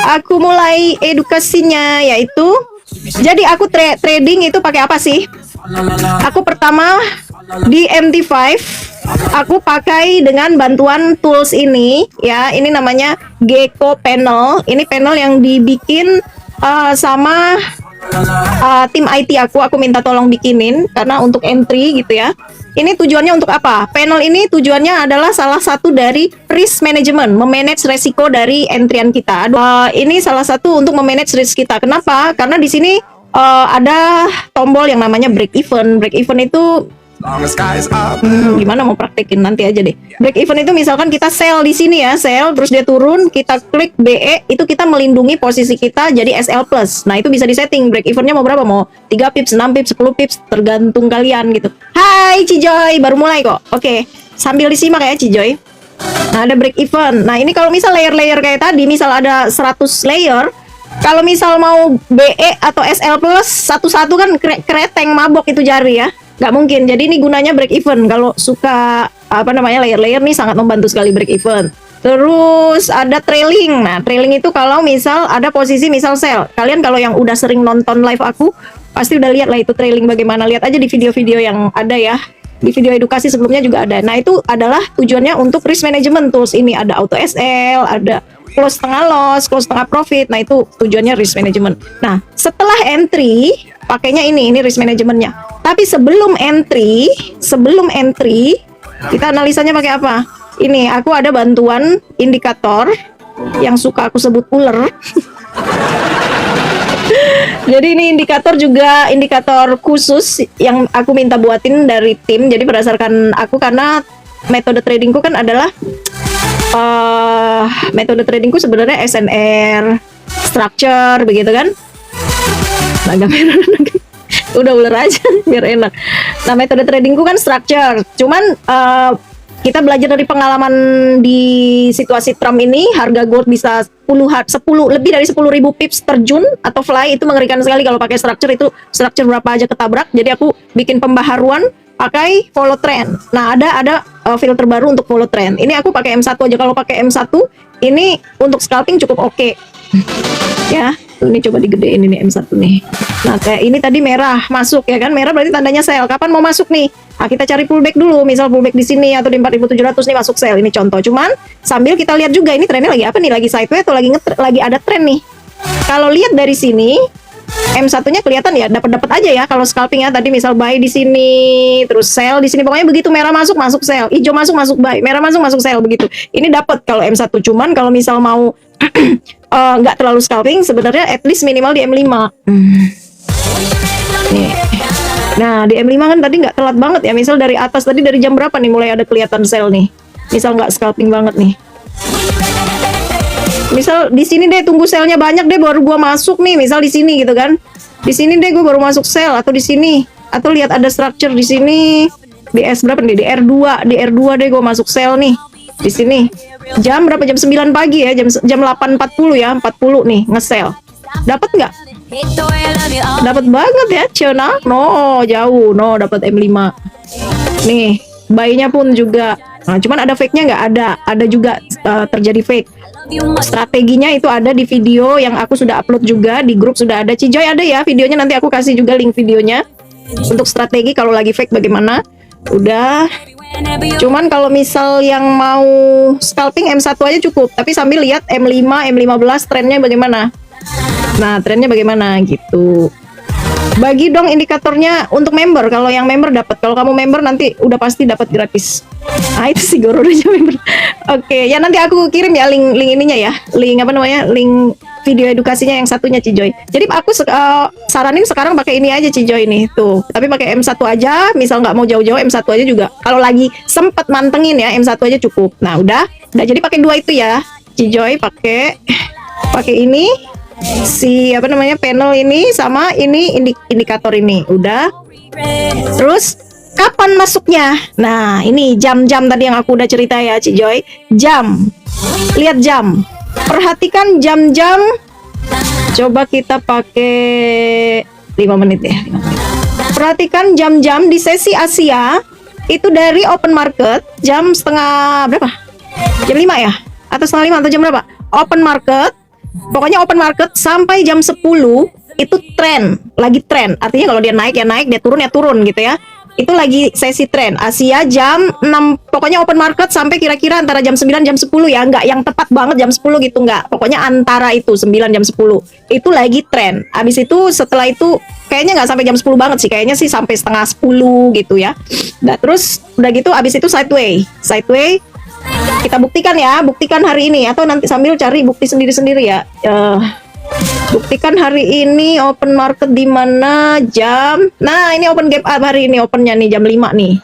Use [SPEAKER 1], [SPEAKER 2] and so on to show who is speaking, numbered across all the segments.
[SPEAKER 1] aku mulai edukasinya, yaitu jadi aku trading itu pakai apa sih? Aku pertama di MT5 aku pakai dengan bantuan tools ini ya. Ini namanya Gecko Panel. Ini panel yang dibikin sama tim IT aku minta tolong bikinin karena untuk entry gitu ya. Ini tujuannya untuk apa? Panel ini tujuannya adalah salah satu dari risk management, memanage resiko dari entryan kita. Ini salah satu untuk memanage risk kita. Kenapa? Karena di sini ada tombol yang namanya break even. Break even itu gimana mau praktekin nanti aja deh. Break even itu misalkan kita sell di sini ya, sell terus dia turun, kita klik BE, itu kita melindungi posisi kita jadi SL plus. Nah, itu bisa disetting break evennya mau berapa? Mau 3 pips, 6 pips, 10 pips, tergantung kalian gitu. Hai Cijoy, baru mulai kok. Oke, sambil disimak ya Cijoy. Nah, ada break even. Nah, ini kalau misal layer-layer kayak tadi, misal ada 100 layer, kalau misal mau BE atau SL plus satu-satu kan kreteng mabok itu jari ya. Nggak mungkin. Jadi ini gunanya break even. Kalau suka apa namanya layer-layer nih sangat membantu sekali break even. Terus ada trailing. Nah, trailing itu kalau misal ada posisi misal sell. Kalian kalau yang udah sering nonton live aku pasti udah lihat lah itu trailing bagaimana. Lihat aja di video-video yang ada ya. Di video edukasi sebelumnya juga ada. Nah, itu adalah tujuannya untuk risk management tools ini. Ada auto SL, ada close setengah loss, close setengah profit. Nah, itu tujuannya risk management. Nah, setelah entry pakainya ini risk manajemennya. Tapi sebelum entry kita analisanya pakai apa? Ini aku ada bantuan indikator yang suka aku sebut ular. Jadi ini indikator khusus yang aku minta buatin dari tim. Jadi berdasarkan aku karena metode tradingku kan adalah metode tradingku sebenarnya SNR, structure begitu kan. Agak merah udah ular aja biar enak. Nah, metode tradingku kan structure. Cuman kita belajar dari pengalaman di situasi Trump ini, harga gold bisa lebih dari 10.000 pips terjun atau fly. Itu mengerikan sekali kalau pakai structure. Itu structure berapa aja ketabrak. Jadi aku bikin pembaharuan pakai follow trend. Nah, ada filter baru untuk follow trend. Ini aku pakai M1 aja. Kalau pakai M1 ini untuk scalping cukup oke. Ya, ini coba digedein ini M1 nih. Nah, kayak ini tadi merah masuk ya kan. Merah berarti tandanya sell. Kapan mau masuk nih? Nah, kita cari pullback dulu. Misal pullback di sini atau di 4.700 nih masuk sell. Ini contoh. Cuman sambil kita lihat juga ini trennya lagi apa nih? Lagi sideways atau lagi ada tren nih. Kalau lihat dari sini M1-nya kelihatan ya, dapat aja ya kalau scalping ya. Tadi misal buy di sini, terus sell di sini. Pokoknya begitu merah masuk sell, hijau masuk buy, merah masuk sell begitu. Ini dapat kalau M1. Cuman kalau misal mau nggak terlalu scalping, sebenarnya at least minimal di M5. Nih. Nah, di M5 kan tadi nggak telat banget ya. Misal dari atas tadi dari jam berapa nih mulai ada kelihatan sell nih. Misal nggak scalping banget nih. Misal di sini deh tunggu selnya banyak deh baru gua masuk nih, misal di sini gitu kan. Di sini deh gua baru masuk sell atau di sini. Atau lihat ada structure di sini. Di S berapa nih? Di R2 deh gua masuk sell nih. Di sini. Jam berapa? Jam 9 pagi ya, jam 8.40 ya, 40 nih nge-sell. Dapat nggak? Dapat banget ya, Ciona. No, jauh. No, dapat M5. Nih, buy-nya pun juga. Nah, cuman ada fake-nya nggak? Ada juga terjadi fake. Strateginya itu ada di video yang aku sudah upload juga di grup, sudah ada. Cijoy ada ya videonya, nanti aku kasih juga link videonya untuk strategi kalau lagi fake bagaimana. Udah. Cuman kalau misal yang mau scalping M1 aja cukup, tapi sambil lihat M5, M15 trennya bagaimana. Nah, trennya bagaimana gitu. Bagi dong indikatornya untuk member. Kalau yang member dapat. Kalau kamu member nanti udah pasti dapat gratis. Ah, itu sih Goro aja member. Oke, ya nanti aku kirim ya link ininya ya. Link apa namanya? Link video edukasinya yang satunya Cijoy. Jadi aku saranin sekarang pakai ini aja Cijoy ini. Tuh, tapi pakai M1 aja, misal nggak mau jauh-jauh M1 aja juga. Kalau lagi sempet mantengin ya M1 aja cukup. Nah, udah jadi pakai dua itu ya. Cijoy pakai ini si apa namanya panel ini sama ini indikator ini udah. Terus kapan masuknya? Nah, ini jam-jam tadi yang aku udah cerita ya Cijoy. Jam, lihat jam, perhatikan jam-jam. Coba kita pakai 5 menit ya, 5 menit. Perhatikan jam-jam di sesi Asia itu dari open market jam setengah berapa? Jam 5 ya? Atau setengah 5 atau jam berapa? Open market Pokoknya open market sampai jam 10 itu tren, lagi tren. Artinya kalau dia naik ya naik, dia turun ya turun gitu ya. Itu lagi sesi tren. Asia jam 6, pokoknya open market sampai kira-kira antara jam 9 jam 10 ya, enggak yang tepat banget jam 10 gitu enggak. Pokoknya antara itu 9 jam 10. Itu lagi tren. Habis itu setelah itu kayaknya nggak sampai jam 10 banget sih, kayaknya sih sampai setengah 10 gitu ya. Nah, terus udah gitu habis itu sideway. Sideway kita buktikan ya, buktikan hari ini atau nanti sambil cari bukti sendiri-sendiri ya. Buktikan hari ini open market di mana jam. Nah, ini open gap up hari ini opennya nih jam 5 nih.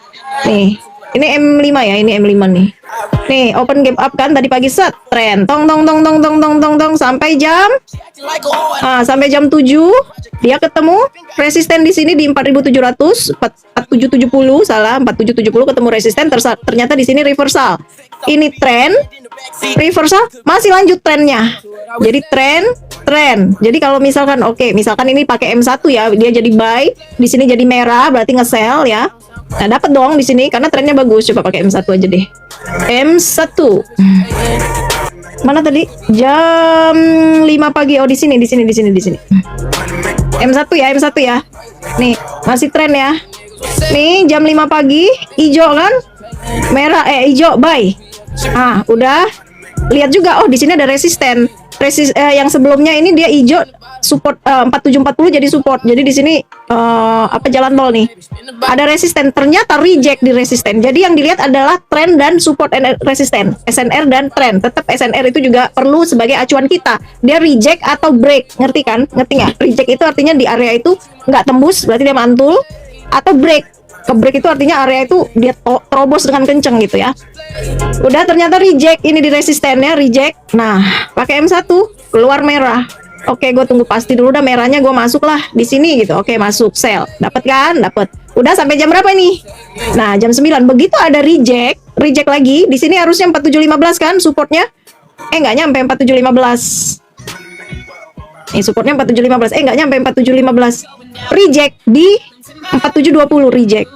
[SPEAKER 1] Nih. Ini M5 ya, ini M5 nih. Nih, open gap up kan tadi pagi set tren. Tong tong tong tong tong tong tong tong sampai jam sampai jam 7 dia ketemu resisten di sini di 4700, 4770 salah, 4770 ketemu resisten, ternyata di sini reversal. Ini tren reversal masih lanjut trennya. Jadi tren. Jadi kalau misalkan misalkan ini pakai M1 ya, dia jadi buy, di sini jadi merah berarti nge-sell ya. Nah, dapat dong di sini karena trennya bagus. Coba pakai M1 aja deh. M1. Mana tadi? Jam 5 pagi. Oh, di sini. M1 ya. Nih, masih tren ya. Nih, jam 5 pagi, hijau kan? Merah hijau buy. Udah. Lihat juga, oh di sini ada resisten. Yang sebelumnya ini dia hijau support 4740 jadi support. Jadi di sini jalan tol nih. Ada resisten, ternyata reject di resisten. Jadi yang dilihat adalah tren dan support and resisten, SNR dan tren. Tetap SNR itu juga perlu sebagai acuan kita. Dia reject atau break, ngerti kan? Ngerti nggak? Reject itu artinya di area itu nggak tembus, berarti dia mantul. Atau break. Ke-break itu artinya area itu dia terobos dengan kenceng gitu ya. Udah ternyata reject, ini di resistennya reject. Nah, pakai M1 keluar merah. Oke, gue tunggu pasti dulu dah merahnya, gue masuk lah di sini gitu. Oke, masuk sell. Dapat kan? Dapat. Udah sampai jam berapa nih? Nah, jam 9. Begitu ada reject lagi. Di sini harusnya 4715 kan supportnya? Nggak nyampe 4715. Ini supportnya 4715. Nggak nyampe 4715. Reject di 4720 reject.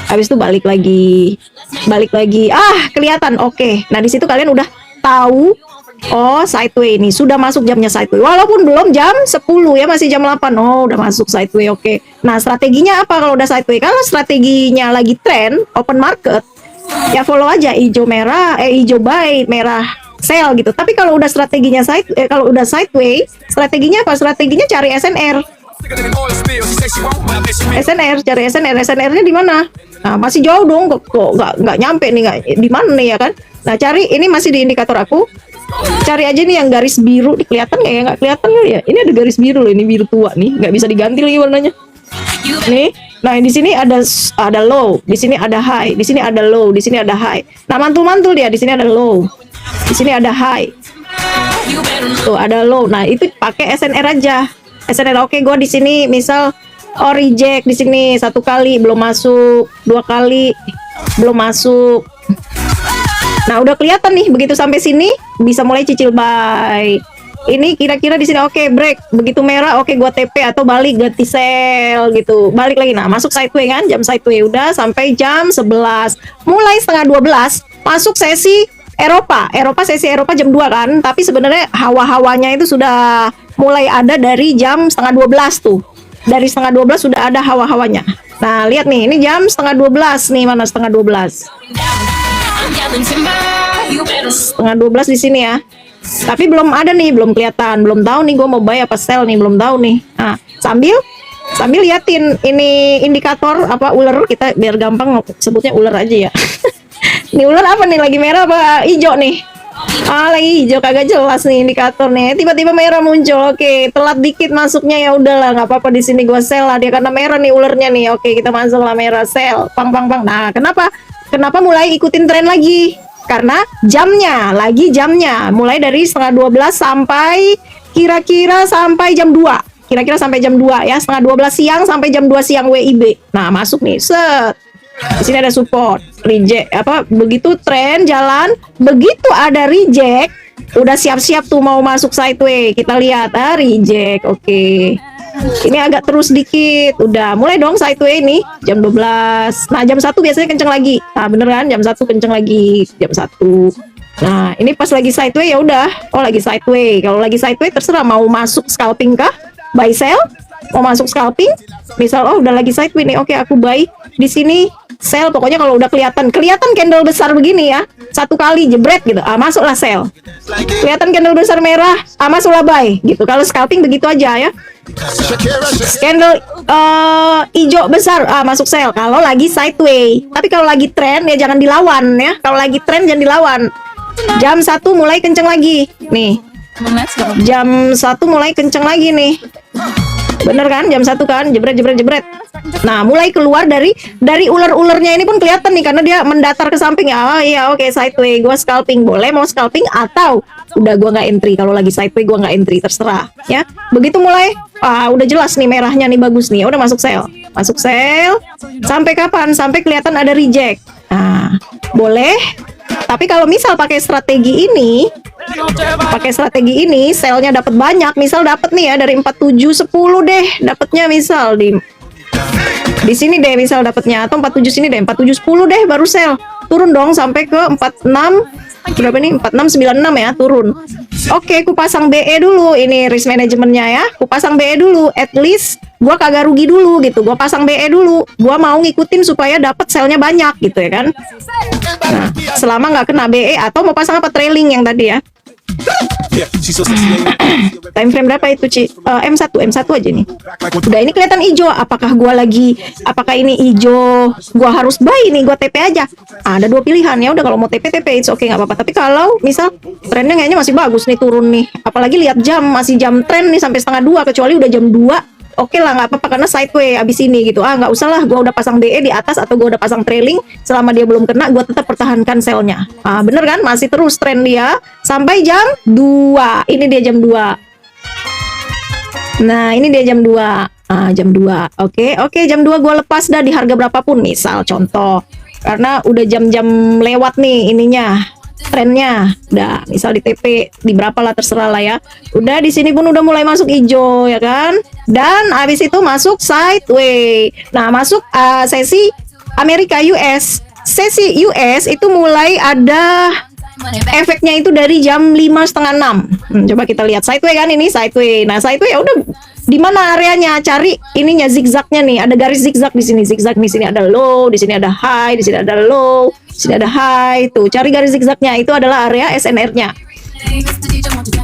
[SPEAKER 1] Habis itu balik lagi. Kelihatan. Oke. Nah, di situ kalian udah tahu, oh sideway ini sudah masuk jamnya sideway. Walaupun belum jam 10 ya, masih jam 8. Oh, udah masuk sideway. Oke. Nah, strateginya apa kalau udah sideway? Kalau strateginya lagi trend open market, ya follow aja hijau merah, hijau buy, merah sell gitu. Tapi kalau udah strateginya kalau udah sideway, strateginya apa? Strateginya cari SNR. Cari SNR-nya di mana? Nah, masih jauh dong, kok nggak nyampe nih, di mana nih ya kan? Nah, cari ini masih di indikator aku. Cari aja nih yang garis biru, kelihatan nggak ya? Nggak kelihatan kali ya? Ini ada garis biru loh, ini biru tua nih, nggak bisa diganti lagi warnanya. Nih, nah di sini ada low, di sini ada high, di sini ada low, di sini ada high. Nah, mantul dia, di sini ada low, di sini ada high. Tuh ada low. Nah, itu pakai SNR aja. SNR. Oke, gue di sini misal reject di sini 1 kali belum masuk, 2 kali belum masuk. Nah, udah kelihatan nih begitu sampai sini bisa mulai cicil buy. Ini kira-kira di sini break. Begitu merah gua TP atau balik ganti sell gitu. Balik lagi. Nah, masuk sideway kan, jam sideway udah sampai jam 11. Mulai setengah 12 masuk sesi Eropa sesi Eropa jam 2 kan, tapi sebenarnya hawa-hawanya itu sudah mulai ada dari jam setengah 12 tuh. Dari setengah 12 sudah ada hawa-hawanya. Nah, lihat nih, ini jam setengah 12 nih, mana setengah 12. Setengah 12 di sini ya. Tapi belum ada nih, belum kelihatan, belum tahu nih gue mau buy apa sell nih, belum tahu nih. Nah, sambil liatin ini indikator ular, kita biar gampang sebutnya ular aja ya. Ini ular apa nih, lagi merah apa hijau nih? Lagi hijau, kagak jelas nih indikator nih. Tiba-tiba merah muncul. Oke, telat dikit masuknya, ya udahlah, nggak apa-apa, di sini gua sell lah dia karena merah nih ularnya nih. Oke, kita masuk lah merah, sell. Pang. Nah, kenapa mulai ikutin tren lagi? Karena jamnya mulai dari setengah 12 sampai kira-kira sampai jam 2. Kira-kira sampai jam 2 ya, setengah 12 siang sampai jam 2 siang WIB. Nah, masuk nih, set. Di sini ada support, reject, begitu tren jalan, begitu ada reject, udah siap-siap tuh mau masuk sideway. Kita lihat, reject, oke. Ini agak terus dikit, udah mulai dong sideway nih, jam 12. Nah, jam 1 biasanya kenceng lagi. Nah, bener kan, jam 1 kenceng lagi, jam 1. Nah, ini pas lagi sideway ya udah. Oh, lagi sideway. Kalau lagi sideway terserah mau masuk scalping kah? Buy sell? Mau masuk scalping? Misal oh udah lagi sideway nih. Oke, aku buy di sini. Sell pokoknya kalau udah kelihatan candle besar begini ya. Satu kali jebret gitu. Ah, masuklah sell. Kelihatan candle besar merah, ah masuklah buy gitu. Kalau scalping begitu aja ya. Candle hijau besar, ah masuk sell kalau lagi sideway. Tapi kalau lagi trend ya jangan dilawan ya. Kalau lagi trend jangan dilawan. Jam 1 mulai kenceng lagi. Nih. Jam 1 mulai kenceng lagi nih. Bener kan? Jam 1 kan? Jebret. Nah, mulai keluar dari ular-ularnya ini pun kelihatan nih karena dia mendatar ke samping ya. Oh iya, oke, sideway. Gua scalping. Boleh mau scalping atau udah gua nggak entry. Kalau lagi sideway gua nggak entry, terserah ya. Begitu mulai udah jelas nih merahnya nih bagus nih. Udah masuk sell. Masuk sell. Sampai kapan? Sampai kelihatan ada reject. Nah, boleh. Tapi kalau misal pakai strategi ini, selnya dapat banyak. Misal dapat nih ya dari 47 10 deh, dapatnya misal di sini deh misal dapatnya, atau 47 sini deh, 47 10 deh baru sell. Turun dong sampai ke 46 berapa nih? 4696 ya, turun. Oke, ku pasang BE dulu. Ini risk manajemennya ya. Ku pasang BE dulu, at least gua kagak rugi dulu gitu. Gua pasang BE dulu. Gua mau ngikutin supaya dapat sellnya banyak gitu ya kan. Nah, selama nggak kena BE atau mau pasang apa trailing yang tadi ya. Time frame berapa itu, Ci? M1 aja nih. Udah ini kelihatan hijau. Apakah ini hijau? Gua harus buy nih, gua TP aja. Ada dua pilihan ya. Udah kalau mau TP it's oke, nggak apa-apa. Tapi kalau misal trennya kayaknya masih bagus nih turun nih. Apalagi lihat jam, masih jam tren nih sampai setengah 2, kecuali udah jam 2. Oke lah, nggak apa-apa karena sideway abis ini gitu. Nggak usah lah, gue udah pasang BE di atas atau gue udah pasang trailing, selama dia belum kena gue tetap pertahankan selnya. Bener kan, masih terus tren dia sampai jam 2. Ini dia jam 2. Nah, ini dia jam 2. Jam 2. Oke, jam 2 gue lepas dah di harga berapapun, misal contoh. Karena udah jam-jam lewat nih ininya. Trennya udah misal di TP di berapa lah terserah lah ya. Udah di sini pun udah mulai masuk hijau ya kan, dan habis itu masuk sideway. Nah, masuk sesi Amerika US. Sesi US itu mulai ada efeknya itu dari jam 5:30, 6. Coba kita lihat sideway kan, ini sideway. Nah, sideway ya udah di mana areanya, cari ininya zigzagnya nih, ada garis zigzag di sini, zigzag di sini ada low, di sini ada high, di sini ada low, di sini ada high. Tuh, cari garis zigzagnya, itu adalah area SNR-nya.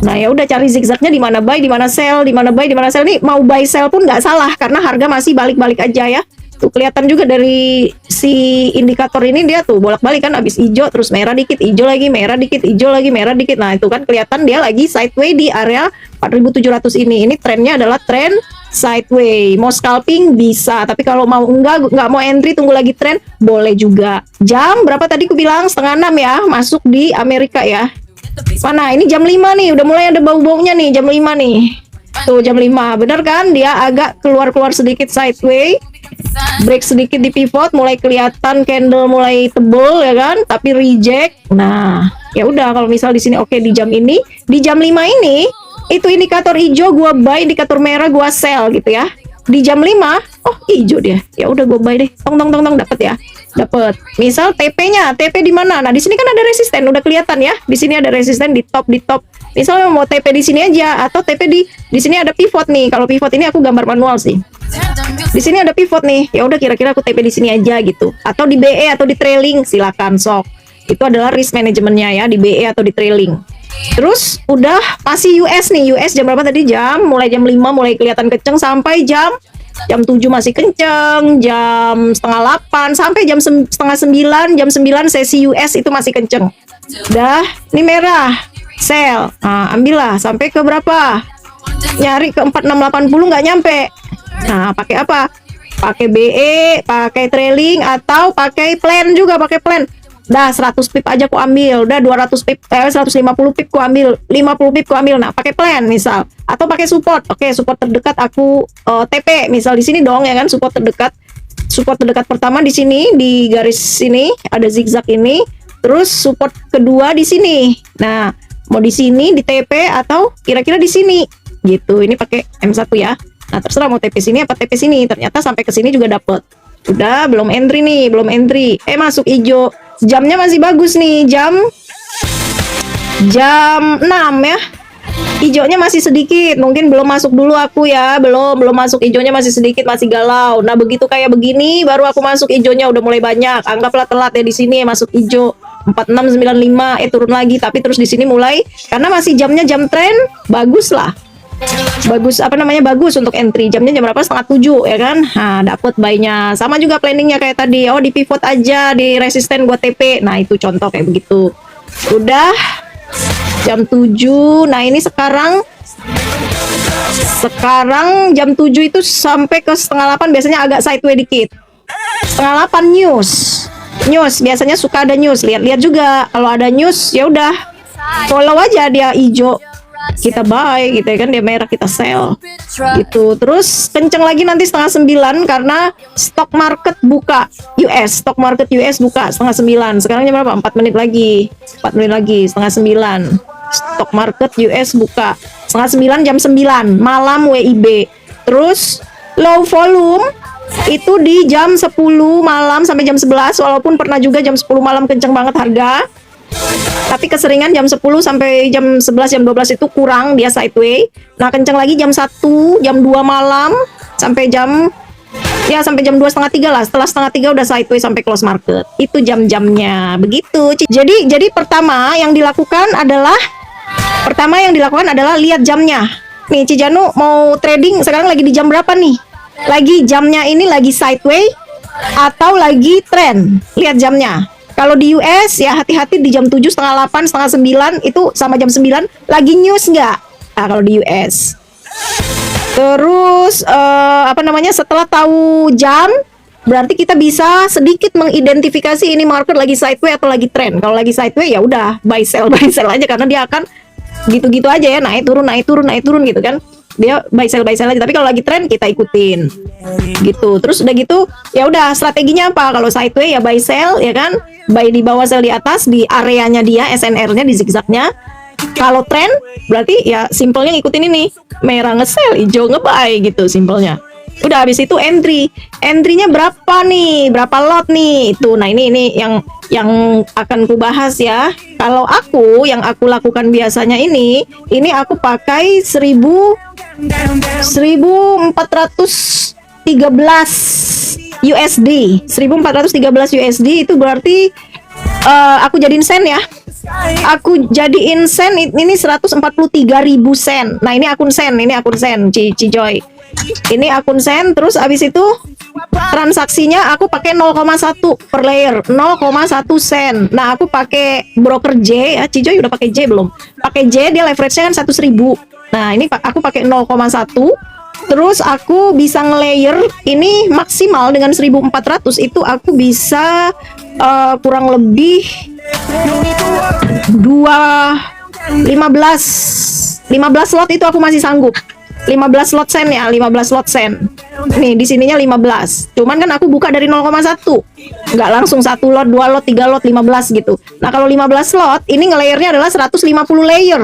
[SPEAKER 1] Nah, ya udah cari zigzagnya di mana buy, di mana sell, di mana buy, di mana sell. Nih mau buy sell pun nggak salah karena harga masih balik-balik aja ya. Tuh kelihatan juga dari si indikator ini, dia tuh bolak-balik kan, habis hijau terus merah dikit, hijau lagi, merah dikit, hijau lagi, merah dikit. Nah, itu kan kelihatan dia lagi sideway di area 4.700 ini. Ini trennya adalah tren sideway. Mau scalping bisa, tapi kalau mau nggak mau entry, tunggu lagi tren, boleh juga. Jam berapa tadi aku bilang? 5:30 ya, masuk di Amerika ya. Mana? Ini jam 5 nih, udah mulai ada bau-baunya nih, jam 5 nih. Tuh jam 5, bener kan? Dia agak keluar-keluar sedikit sideway. Break sedikit di pivot, mulai kelihatan candle mulai tebel ya kan, tapi reject. Nah, ya udah kalau misal di sini oke, di jam ini, di jam 5 ini itu indikator hijau gua buy, indikator merah gua sell gitu ya. Di jam 5, oh hijau dia. Ya udah gua buy deh. Tong dapat ya. Dapat. Misal TP-nya, TP di mana? Nah, di sini kan ada resisten, udah kelihatan ya. Di sini ada resisten di top. Misalnya mau TP di sini aja atau TP di sini ada pivot nih. Kalau pivot ini aku gambar manual sih. Di sini ada pivot nih. Ya udah kira-kira aku TP di sini aja gitu. Atau di BE atau di trailing, silakan sok. Itu adalah risk manajemennya ya, di BE atau di trailing. Terus udah masih US nih. US jam berapa tadi? Mulai jam 5 mulai kelihatan kenceng sampai jam 7 masih kenceng, jam 7:30 sampai jam 8:30, jam 9 sesi US itu masih kenceng. Udah, ini merah, sell. Nah, ambillah sampai ke berapa? Nyari ke 4680 nggak nyampe. Nah, pakai apa? Pakai BE, pakai trailing atau pakai plan juga, pakai plan. Dah 100 pip aja ku ambil, udah 200 pip, 150 pip ku ambil, 50 pip ku ambil. Nah, pakai plan misal atau pakai support. Oke, support terdekat aku TP misal di sini dong ya kan, support terdekat. Support terdekat pertama di sini, di garis sini ada zigzag ini. Terus support kedua di sini. Nah, mau di sini di TP atau kira-kira di sini. Gitu. Ini pakai M1 ya. Nah, terserah mau TP sini apa TP sini. Ternyata sampai ke sini juga dapet. Udah, belum entry nih, belum entry. Masuk hijau. Jamnya masih bagus nih, jam jam 6 ya. Hijaunya masih sedikit, mungkin belum masuk dulu aku ya, belum masuk hijaunya masih sedikit, masih galau. Nah begitu kayak begini baru aku masuk hijaunya udah mulai banyak. Anggaplah telat ya di sini masuk hijau 4695 turun lagi, tapi terus di sini mulai karena masih jamnya jam tren, bagus lah. Bagus apa namanya, bagus untuk entry. Jamnya jam berapa? Setengah 7 ya kan. Nah dapet buy-nya. Sama juga planningnya kayak tadi. Oh di pivot aja, di resisten gua TP. Nah itu contoh kayak begitu. Udah jam 7. Nah ini sekarang jam 7 itu sampai ke setengah 8 biasanya agak sideways dikit. Setengah 8 news biasanya suka ada news. Lihat-lihat juga kalau ada news ya udah follow aja, dia hijau kita buy gitu ya kan, dia merah kita sell gitu. Terus kenceng lagi nanti setengah 9 karena stock market buka stock market US buka setengah 9. Sekarang jam berapa? 4 menit lagi setengah 9 stock market US buka setengah 9, jam 9 malam WIB. Terus low volume itu di jam 10 malam sampai jam 11, walaupun pernah juga jam 10 malam kenceng banget harga, tapi keseringan jam 10 sampai jam 11, jam 12 itu kurang, dia sideways. Nah kenceng lagi jam 1, jam 2 malam sampai jam 2 setengah 3 lah. Setelah setengah 3 udah sideways sampai close market. Itu jam-jamnya begitu. Jadi pertama yang dilakukan adalah lihat jamnya. Nih Cijanu mau trading sekarang lagi di jam berapa nih? Lagi jamnya ini lagi sideways atau lagi trend? Lihat jamnya. Kalau di US ya hati-hati di jam 7, setengah 8, setengah 9 itu sama jam 9 lagi news nggak? Nah, kalau di US. Terus setelah tahu jam berarti kita bisa sedikit mengidentifikasi ini market lagi sideways atau lagi trend. Kalau lagi sideways ya udah buy sell aja karena dia akan gitu-gitu aja ya, naik turun gitu kan. Dia buy sell aja. Tapi kalau lagi trend kita ikutin gitu. Terus udah gitu ya udah strateginya apa? Kalau sideways ya buy sell ya kan, buy di bawah sell di atas di areanya dia, SNR-nya di zigzagnya. Kalau trend berarti ya simpelnya ngikutin ini, merah nge-sell, hijau nge-buy gitu simpelnya. Udah habis itu entry-nya berapa nih, berapa lot nih itu. Nah ini yang akan ku bahas ya. Kalau yang aku lakukan biasanya ini aku pakai 1413 USD. 1413 USD itu berarti aku jadiin sen ya. Aku jadiin sen ini 143.000 sen. Nah ini akun sen Cijoy. Ini akun sen. Terus abis itu transaksinya aku pakai 0,1 per layer, 0,1 sen. Nah aku pakai broker J ya. Cijoy udah pakai J belum? Pakai J, dia leverage-nya kan 100.000. Nah ini aku pakai 0,1. Terus aku bisa nge-layer ini maksimal dengan 1400 itu aku bisa kurang lebih 15 lot itu aku masih sanggup. 15 lot sen ya, 15 lot sen. Nih di sininya 15. Cuman kan aku buka dari 0,1. Nggak langsung 1 lot, 2 lot, 3 lot, 15 gitu. Nah, kalau 15 lot ini nge-layernya adalah 150 layer.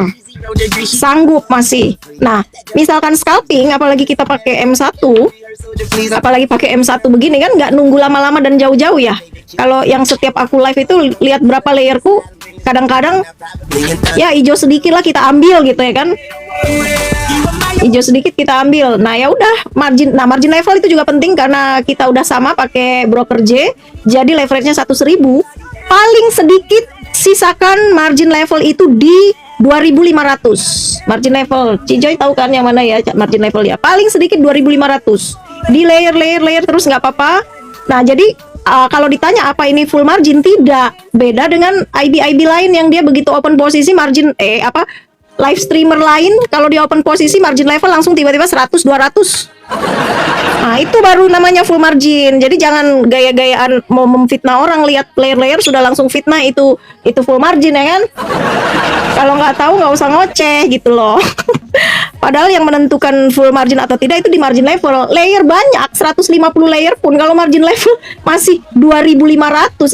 [SPEAKER 1] Sanggup masih. Nah, misalkan scalping apalagi kita pakai M1, apalagi pakai M1 begini kan nggak nunggu lama-lama dan jauh-jauh ya. Kalau yang setiap aku live itu lihat berapa layerku, kadang-kadang ya hijau sedikit lah kita ambil gitu ya kan. Hijau sedikit kita ambil. Nah, ya udah margin. Nah, margin level itu juga penting karena kita udah sama pakai broker J. Jadi leverage-nya 100.000. Paling sedikit sisakan margin level itu di 2.500. Margin level. Cijoy tahu kan yang mana ya margin level ya? Paling sedikit 2.500. Di layer terus nggak apa-apa. Nah, jadi kalau ditanya apa ini full margin, tidak. Beda dengan IB lain yang dia begitu open posisi margin live streamer lain kalau di open posisi margin level langsung tiba-tiba 100 200. Nah, itu baru namanya full margin. Jadi jangan gaya-gayaan mau memfitnah orang, lihat layer sudah langsung fitnah itu full margin ya kan. Kalau nggak tahu nggak usah ngoceh gitu loh. Padahal yang menentukan full margin atau tidak itu di margin level. Layer banyak, 150 layer pun kalau margin level masih 2.500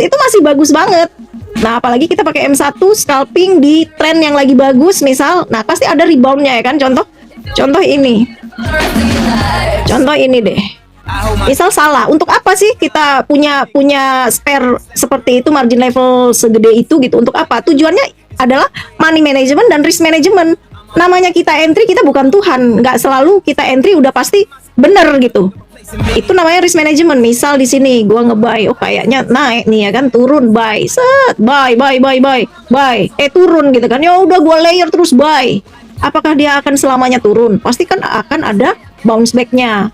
[SPEAKER 1] itu masih bagus banget. Nah, apalagi kita pakai M1 scalping di trend yang lagi bagus misal, nah pasti ada reboundnya ya kan. Contoh ini deh. Misal salah, untuk apa sih kita punya spare seperti itu, margin level segede itu gitu? Untuk apa? Tujuannya adalah money management dan risk management. Namanya kita entry, kita bukan Tuhan. Nggak selalu kita entry udah pasti bener gitu. Itu namanya risk management. Misal di sini gua nge-buy, oh kayaknya naik nih ya kan, turun, buy, set, buy, turun gitu kan. Ya udah gua layer terus buy. Apakah dia akan selamanya turun? Pasti kan akan ada bounce back-nya.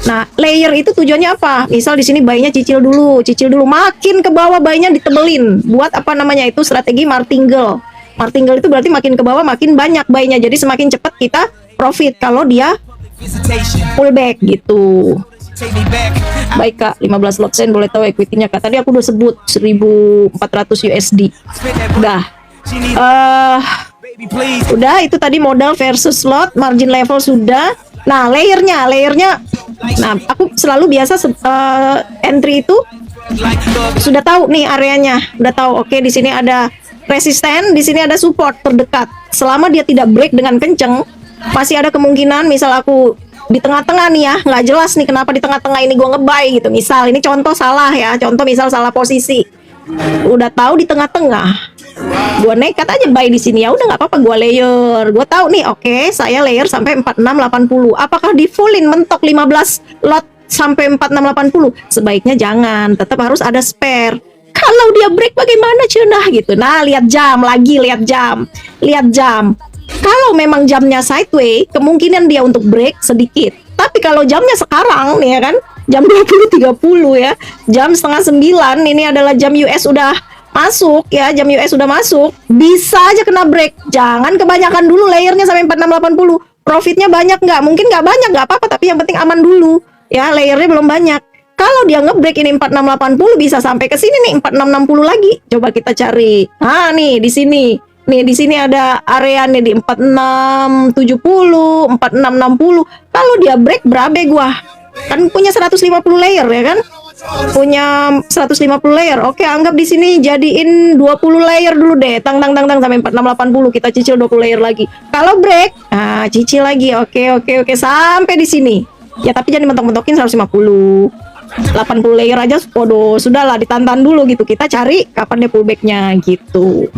[SPEAKER 1] Nah, layer itu tujuannya apa? Misal di sini buy-nya cicil dulu, makin ke bawah buy-nya ditebelin. Buat apa namanya itu, strategi martingale. Martingale itu berarti makin ke bawah makin banyak buy-nya. Jadi semakin cepat kita profit kalau dia pullback gitu. Baik Kak, 15 lot sen boleh tahu equity-nya Kak. Tadi aku udah sebut 1.400 USD. Udah itu tadi modal versus lot, margin level sudah. Nah, layernya, nah aku selalu biasa entry itu sudah tahu nih areanya, udah tahu. Oke, di sini ada resisten, di sini ada support terdekat. Selama dia tidak break dengan kenceng, masih ada kemungkinan. Misal aku di tengah-tengah nih ya, nggak jelas nih kenapa di tengah-tengah ini gue nge-buy gitu. Misal ini contoh salah ya, contoh misal salah posisi. Udah tahu di tengah-tengah, gue nekat aja buy di sini, ya udah nggak apa-apa, gue layer. Gue tahu nih, oke, saya layer sampai 4680. Apakah di fullin mentok 15 lot sampai 4680? Sebaiknya jangan, tetap harus ada spare. Kalau dia break bagaimana cenah gitu. Nah, lihat jam lagi, lihat jam. Kalau memang jamnya sideways, kemungkinan dia untuk break sedikit. Tapi kalau jamnya sekarang nih ya kan, jam 20.30 ya, jam setengah 9, ini adalah jam US udah masuk ya, jam US udah masuk, bisa aja kena break. Jangan kebanyakan dulu layernya sampai 4680. Profitnya banyak nggak? Mungkin nggak banyak, nggak apa-apa, tapi yang penting aman dulu ya, layernya belum banyak. Kalau dia ngebreak ini 4680, bisa sampai ke sini nih 4660 lagi. Coba kita cari. Ah nih di sini. Nih di sini ada area nih di 4670, 4660. Kalau dia break berapa gua? Kan punya 150 layer ya kan? Punya 150 layer. Oke, anggap di sini jadiin 20 layer dulu deh. Tang sampai 4680, kita cicil 20 layer lagi. Kalau break, nah cicil lagi. Oke sampai di sini. Ya tapi jangan mentok-mentokin 150. 80 layer aja, waduh, sudahlah ditantan dulu gitu. Kita cari kapan dia pullbacknya gitu.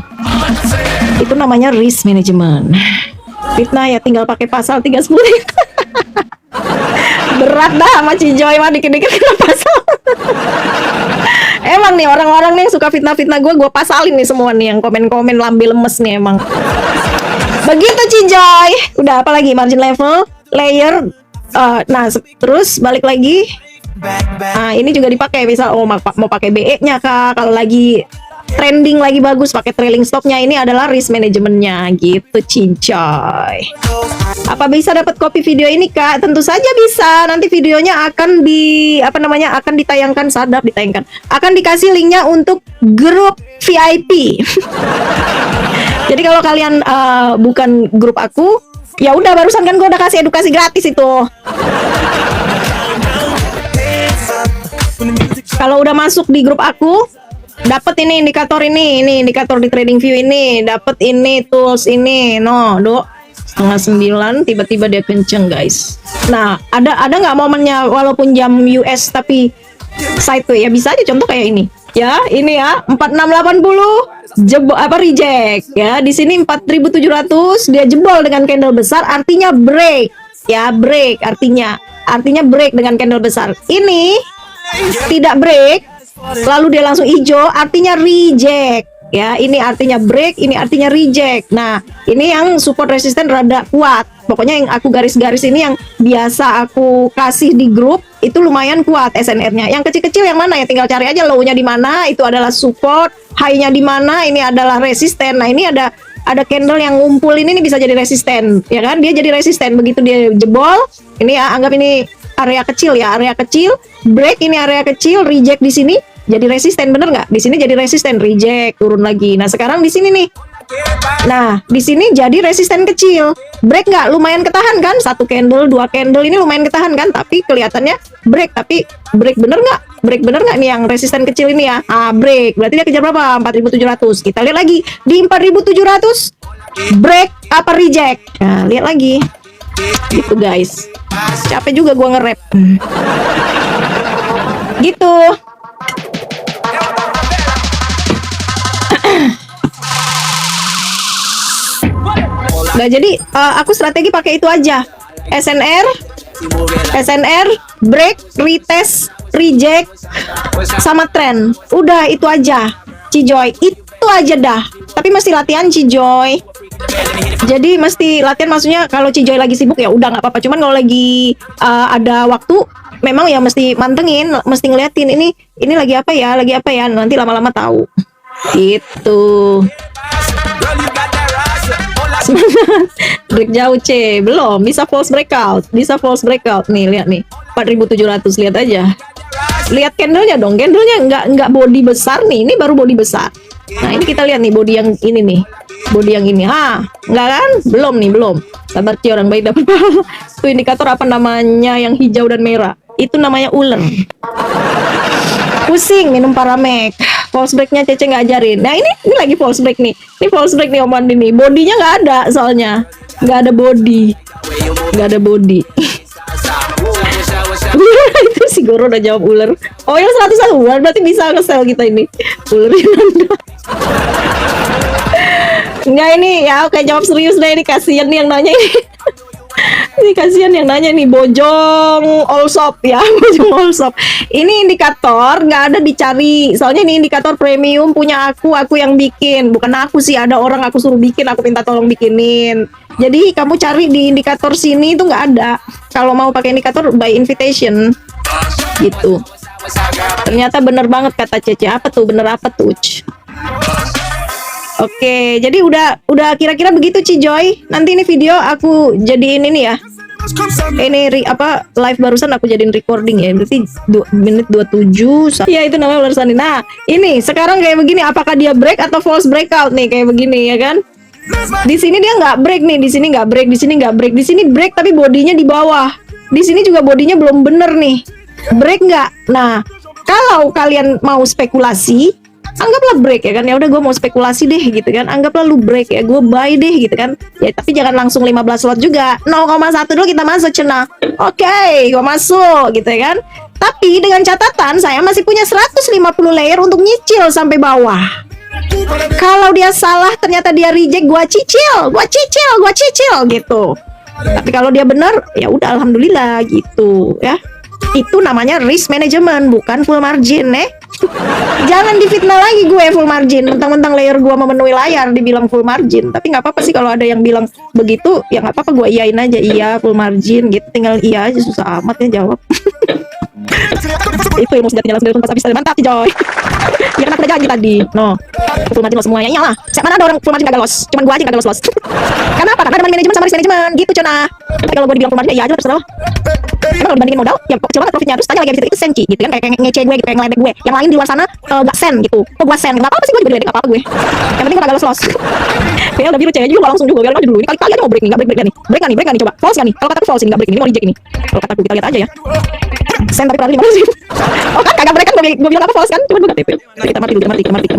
[SPEAKER 1] Itu namanya risk management. Fitnah ya, tinggal pakai pasal 310. Berat dah sama Cijoy mah, dikit-dikit kena pasal. Emang nih orang-orang nih yang suka fitnah-fitnah gue pasalin nih semua nih, yang komen-komen lambe lemes nih emang. Begitu Cijoy. Udah, apa lagi? Margin level, layer. Nah terus balik lagi. Nah ini juga dipakai, misal mau pakai BE-nya Kak, kalau lagi trending lagi bagus pakai trailing stop-nya. Ini adalah risk manajemennya gitu Cincoy. Apa bisa dapat copy video ini Kak? Tentu saja bisa. Nanti videonya akan akan ditayangkan, akan dikasih linknya untuk grup VIP. Jadi kalau kalian bukan grup aku, ya udah, barusan kan gue udah kasih edukasi gratis itu. Kalau udah masuk di grup aku, dapat ini indikator ini indikator di TradingView ini, dapat ini tools ini, setengah 9 tiba-tiba dia kenceng guys. Nah ada nggak momennya walaupun jam US tapi sideways ya, bisa aja contoh kayak ini ya, ini ya 4680 jebol reject ya, di sini 4700 dia jebol dengan candle besar, artinya break ya, break artinya break dengan candle besar. Ini tidak break lalu dia langsung hijau, artinya reject ya. Ini artinya break, ini artinya reject. Nah ini yang support resisten rada kuat. Pokoknya yang aku garis-garis ini yang biasa aku kasih di grup itu lumayan kuat SNR-nya. Yang kecil-kecil yang mana ya, tinggal cari aja low-nya di mana, itu adalah support, high-nya di mana, ini adalah resisten. Nah ini ada candle yang ngumpul ini bisa jadi resisten ya kan, dia jadi resisten. Begitu dia jebol ini ya, anggap ini area kecil ya, area kecil, break ini area kecil, reject di sini jadi resisten, bener nggak? Di sini jadi resisten, reject, turun lagi. Nah sekarang di sini nih, nah di sini jadi resisten kecil, break nggak? Lumayan ketahan kan? 1 candle, 2 candle ini lumayan ketahan kan? Tapi kelihatannya break, tapi break bener nggak? Break bener nggak nih yang resisten kecil ini ya? Break, berarti dia kejar berapa? 4700. Kita lihat lagi di 4700, break apa reject? Nah lihat lagi, gitu guys. Capek juga gua nge-rap. Gitu. Nah, jadi aku strategi pakai itu aja. SNR, SNR, break, retest, reject, sama trend. Udah itu aja, Cijoy. Itu aja dah. Tapi mesti latihan, Cijoy. Jadi mesti latihan, maksudnya kalau Cijoy lagi sibuk ya udah nggak apa-apa. Cuman kalau lagi ada waktu, memang ya mesti mantengin, mesti ngeliatin ini lagi apa ya. Nanti lama-lama tahu. Gitu. Break jauh C, belum bisa false breakout, nih, lihat nih 4.700, lihat aja, lihat candlenya dong, candlenya nggak body besar nih, ini baru body besar. Nah ini kita lihat nih body yang ini nih, body yang ini, nggak kan, belum nih, belum. Sabar C, orang baik dapat. Itu indikator apa namanya yang hijau dan merah, itu namanya ular. Pusing minum Paramek. False breaknya Cece nggak ajarin. Nah ini lagi false break nih. Ini false break nih Om Andi nih. Bodinya nggak ada soalnya. Nggak ada body. Nggak ada body. Itu si Goro udah jawab ular. Oh ya 101 ular, berarti bisa nge-sell kita ini. Ular Enggak ini ya, oke jawab serius deh, ini kasihan nih yang nanya ini. Ini kasihan yang nanya nih, Bojong Allshop ya. Bojong Allshop. Ini indikator nggak ada dicari. Soalnya ini indikator premium punya aku yang bikin. Bukan aku sih, ada orang aku suruh bikin, aku minta tolong bikinin. Jadi kamu cari di indikator sini itu nggak ada. Kalau mau pakai indikator by invitation gitu. Ternyata bener banget kata Cece. Apa tuh? Bener apa tuh? Oke, jadi udah kira-kira begitu Cijoy. Nanti ini video aku jadiin ini ya. Ini live barusan aku jadiin recording ya. Berarti 2 menit 27. Ya itu namanya ular sani. Nah, ini sekarang kayak begini, apakah dia break atau false breakout nih kayak begini ya kan? Di sini dia nggak break nih, di sini nggak break, di sini nggak break, di sini break tapi bodinya di bawah. Di sini juga bodinya belum bener nih. Break nggak? Nah, kalau kalian mau spekulasi, anggaplah break ya kan, ya udah gue mau spekulasi deh gitu kan, anggaplah lu break ya, gue buy deh gitu kan ya, tapi jangan langsung 15 lot juga, 0,1 dulu kita masuk cena. Oke, gue masuk gitu ya kan, tapi dengan catatan saya masih punya 150 layer untuk nyicil sampai bawah. Kalau dia salah ternyata dia reject, gue cicil gitu. Tapi kalau dia benar ya udah alhamdulillah gitu ya. Itu namanya risk management, bukan full margin Jangan difitnah lagi gue full margin, mentang-mentang layer gue memenuhi layar dibilang full margin. Tapi nggak apa-apa sih kalau ada yang bilang begitu, ya nggak apa-apa, gue iyain aja, iya full margin gitu, tinggal iya aja, susah amat ya jawab. Itu ilmu sejatinya langsung dari Tuntas Abis. Mantap Joy. Ya kan aku udah janji tadi. No, full margin lo semuanya. Iyalah. Siapa mana ada orang full margin gak loss? Cuman gue aja gak loss. Kenapa? Karena ada money management sama risk management gitu Cona. Tapi kalau gue dibilang full margin ya iya aja terserah. Emang kalau dibandingin modal, ya kecil banget profitnya. Terus tanya lagi itu senci gitu kan, kayak ngece gue gitu, kayak ngeledek gue. Yang lain di luar sana gak sen gitu. Kok gue sen? Gak apa-apa sih, gue juga diledek, gak apa-apa gue. Yang penting gue gak loss. Kayaknya udah biru cewek juga, langsung juga. Biar aja dulu. Ini kali-kali aja mau break nih, gak break nih. Break gak nih, coba. False gak nih? Kalau kataku false ini, gak break ini mau reject ini. Kalau kataku kita lihat aja ya. Sen tapi berarti 50 sih. Oh kan kagak break kan, gue bilang apa false kan? Cuman gue gak TP. Kita mati dulu, kita mati.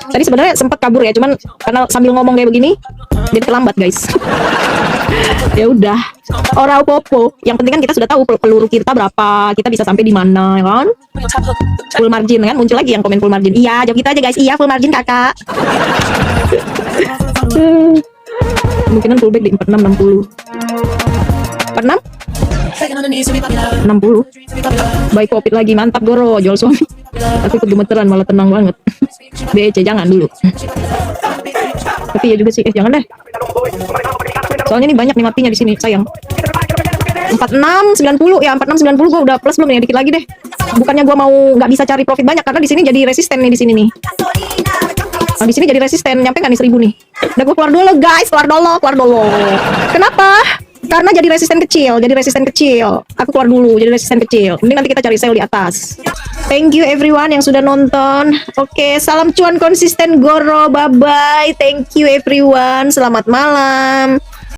[SPEAKER 1] Tadi sebenarnya sempat kabur ya, cuman karena sambil ngomong kayak begini jadi terlambat guys. Ya udah, ora popo. Yang penting kan kita sudah tahu peluru kita berapa, kita bisa sampai di mana, ya kan? Full margin kan, muncul lagi yang komen full margin. Iya, jawab kita aja guys. Iya, full margin kakak. Kemungkinan pullback di 4660. 46? 60. Buy profit lagi, mantap Goro, jual suami. Tapi ikut gemeteran malah tenang banget. BEC jangan dulu. Tapi ya juga sih, jangan deh. Soalnya ini banyak nih matinya di sini, sayang. 4690 ya, 4690 gua udah plus belum ya, dikit lagi deh. Bukannya gua mau nggak bisa cari profit banyak karena di sini jadi resisten nih di sini nih. Nah, di sini jadi resisten, nyampe nggak nih 1000 nih? Udah gua keluar dulu guys, keluar dulu. Kenapa? Karena jadi resisten kecil. Aku keluar dulu, jadi resisten kecil. Mending nanti kita cari sell di atas. Thank you everyone yang sudah nonton. Oke, salam cuan konsisten Goro. Bye bye. Thank you everyone. Selamat malam.